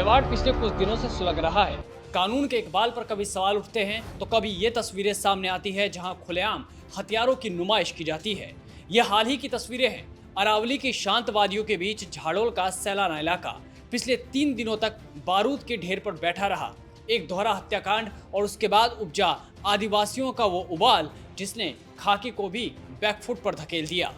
मेवाड़ पिछले कुछ दिनों से सुलग रहा है। कानून के इकबाल पर कभी सवाल उठते हैं तो कभी ये तस्वीरें सामने आती है जहां खुलेआम हथियारों की नुमाइश की जाती है। ये हाल ही की तस्वीरें हैं अरावली की शांत वादियों के बीच झाड़ोल का सैलाना इलाका पिछले 3 दिनों तक बारूद के ढेर पर बैठा रहा। एक दोहरा हत्याकांड और उसके बाद उपजा आदिवासियों का वो उबाल जिसने खाकी को भी बैकफुट पर धकेल दिया।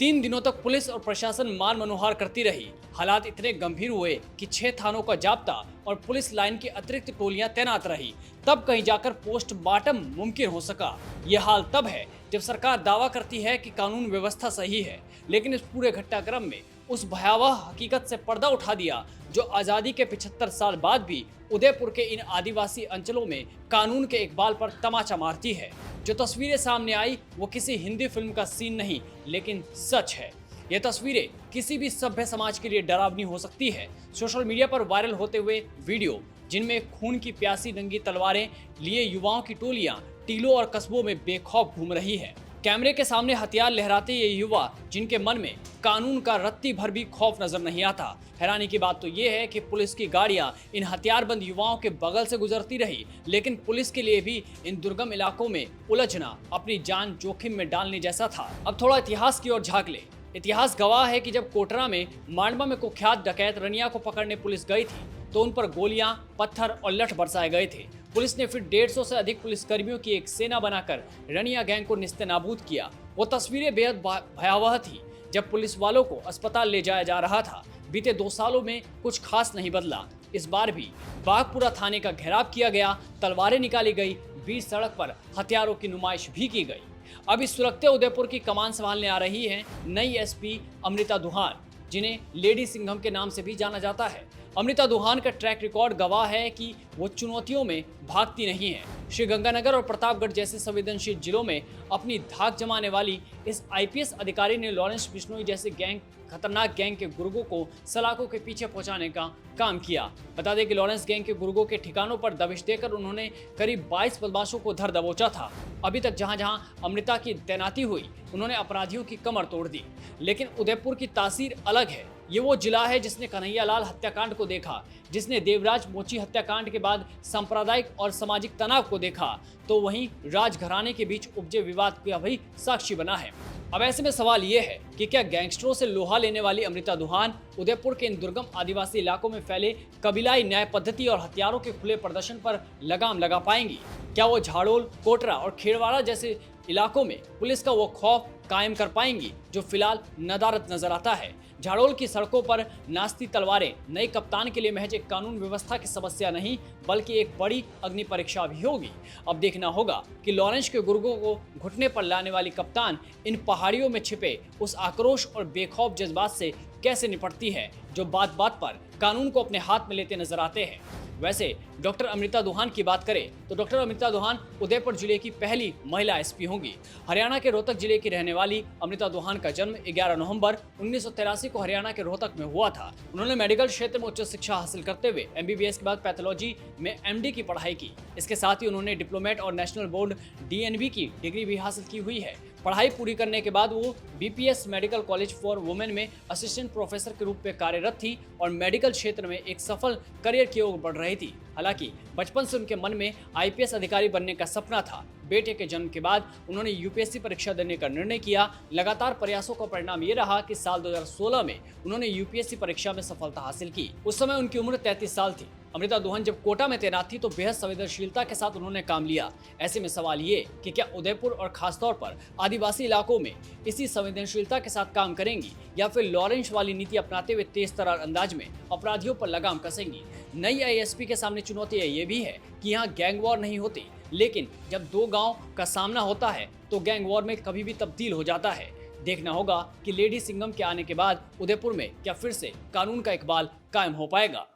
3 दिनों तक पुलिस और प्रशासन मान मनोहार करती रही। हालात इतने गंभीर हुए कि 6 थानों का जाब्ता और पुलिस लाइन की अतिरिक्त टोलियां तैनात रही, तब कहीं जाकर पोस्टमार्टम मुमकिन हो सका। यह हाल तब है जब सरकार दावा करती है कि कानून व्यवस्था सही है, लेकिन इस पूरे घटनाक्रम में उस भयावह हकीकत से पर्दा उठा दिया जो आज़ादी के 75 साल बाद भी उदयपुर के इन आदिवासी अंचलों में कानून के इकबाल पर तमाचा मारती है। जो तस्वीरें सामने आई वो किसी हिंदी फिल्म का सीन नहीं, लेकिन सच है। ये तस्वीरें किसी भी सभ्य समाज के लिए डरावनी हो सकती है। सोशल मीडिया पर वायरल होते हुए वीडियो जिनमें खून की प्यासी नंगी तलवारें लिए युवाओं की टोलियां टीलों और कस्बों में बेखौफ घूम रही है। कैमरे के सामने हथियार लहराते ये युवा जिनके मन में कानून का रत्ती भर भी खौफ नजर नहीं आता। हैरानी की बात तो ये है कि पुलिस की गाड़ियां इन हथियारबंद युवाओं के बगल से गुजरती रही, लेकिन पुलिस के लिए भी इन दुर्गम इलाकों में उलझना अपनी जान जोखिम में डालने जैसा था। अब थोड़ा इतिहास की ओर झांक ले। इतिहास गवाह है कि जब कोटरा में मांडवा में कुख्यात डकैत रनिया को पकड़ने पुलिस गई थी तो उन पर गोलियां, पत्थर और लठ बरसाए गए थे। पुलिस ने फिर 150 से अधिक पुलिसकर्मियों की एक सेना बनाकर रनिया गैंग को निस्तेनाबूद किया। वो तस्वीरें बेहद भयावह थी जब पुलिस वालों को अस्पताल ले जाया जा रहा था। बीते 2 सालों में कुछ खास नहीं बदला। इस बार भी बागपुरा थाने का घेराव किया गया, तलवारें निकाली गई, बीच सड़क पर हथियारों की नुमाइश भी की गई। अब इस सुलगते उदयपुर की कमान संभालने आ रही है नई एसपी अमृता दुहान, जिन्हें लेडी सिंघम के नाम से भी जाना जाता है। अमृता दुहान का ट्रैक रिकॉर्ड गवाह है कि वो चुनौतियों में भागती नहीं है। श्रीगंगानगर और प्रतापगढ़ जैसे संवेदनशील जिलों में अपनी धाक जमाने वाली इस आईपीएस अधिकारी ने लॉरेंस बिश्नोई जैसे खतरनाक गैंग के गुर्गों को सलाखों के पीछे पहुंचाने का काम किया। बता दें कि लॉरेंस गैंग के गुर्गों के ठिकानों पर दबिश देकर उन्होंने करीब 22 बदमाशों को धर दबोचा था। अभी तक जहां जहां अमृता की तैनाती हुई उन्होंने अपराधियों की कमर तोड़ दी। लेकिन उदयपुर की तासीर अलग है। ये वो जिला है जिसने कन्हैयालाल हत्याकांड को देखा, जिसने देवराज मोची हत्याकांड के बाद सांप्रदायिक और सामाजिक तनाव को देखा, तो वहीं राजघराने के बीच उपजे विवाद का भी साक्षी बना है। अब ऐसे में सवाल ये है कि क्या गैंगस्टरों से लोहा लेने वाली अमृता दुहान उदयपुर के इन दुर्गम आदिवासी इलाकों में फैले कबीलाई न्याय पद्धति और हथियारों के खुले प्रदर्शन पर लगाम लगा पाएंगी? क्या वो झाड़ोल, कोटरा और खेड़वाड़ा जैसे इलाकों में पुलिस का वो खौफ कायम कर पाएंगी जो फिलहाल नदारद नजर आता है? झाड़ोल की सड़कों पर नाचती तलवारें नए कप्तान के लिए महज एक कानून व्यवस्था की समस्या नहीं बल्कि एक बड़ी अग्नि परीक्षा भी होगी। अब देखना होगा कि लॉरेंस के गुर्गों को घुटने पर लाने वाली कप्तान इन पहाड़ियों में छिपे उस आक्रोश और बेखौफ जज्बात से कैसे निपटती है जो बात बात पर कानून को अपने हाथ में लेते नजर आते हैं। वैसे डॉक्टर अमृता दुहान की बात करें तो डॉक्टर अमृता दुहान उदयपुर जिले की पहली महिला एसपी होंगी। हरियाणा के रोहतक जिले की रहने वाली अमृता दुहान का जन्म 11 नवंबर 1983 को हरियाणा के रोहतक में हुआ था। उन्होंने मेडिकल क्षेत्र में उच्च शिक्षा हासिल करते हुए एमबीबीएस के बाद पैथोलॉजी में एमडी की पढ़ाई की। इसके साथ ही उन्होंने डिप्लोमेट और नेशनल बोर्ड डीएनबी की डिग्री भी हासिल की हुई है। पढ़ाई पूरी करने के बाद वो BPS medical college for women में असिस्टेंट प्रोफेसर के रूप में कार्यरत थी और मेडिकल क्षेत्र में एक सफल करियर की ओर बढ़ रही थी। हालांकि बचपन से उनके मन में आईपीएस अधिकारी बनने का सपना था। बेटे के जन्म के बाद उन्होंने यूपीएससी परीक्षा देने का निर्णय किया। लगातार प्रयासों का परिणाम ये रहा कि साल 2016 में उन्होंने यूपीएससी परीक्षा में सफलता हासिल की। उस समय उनकी उम्र 33 साल थी। अमृता दुहान जब कोटा में तैनात थी तो बेहद संवेदनशीलता के साथ उन्होंने काम लिया। ऐसे में सवाल ये कि क्या उदयपुर और खासतौर पर आदिवासी इलाकों में इसी संवेदनशीलता के साथ काम करेंगी या फिर लॉरेंस वाली नीति अपनाते हुए तेज तर्रार अंदाज में अपराधियों पर लगाम कसेंगी? नई आईएसपी के सामने चुनौती ये भी है कि यहाँ गैंग वॉर नहीं होती, लेकिन जब 2 गांव का सामना होता है तो गैंग वॉर में कभी भी तब्दील हो जाता है। देखना होगा कि लेडी सिंघम के आने के बाद उदयपुर में क्या फिर से कानून का इकबाल कायम हो पाएगा।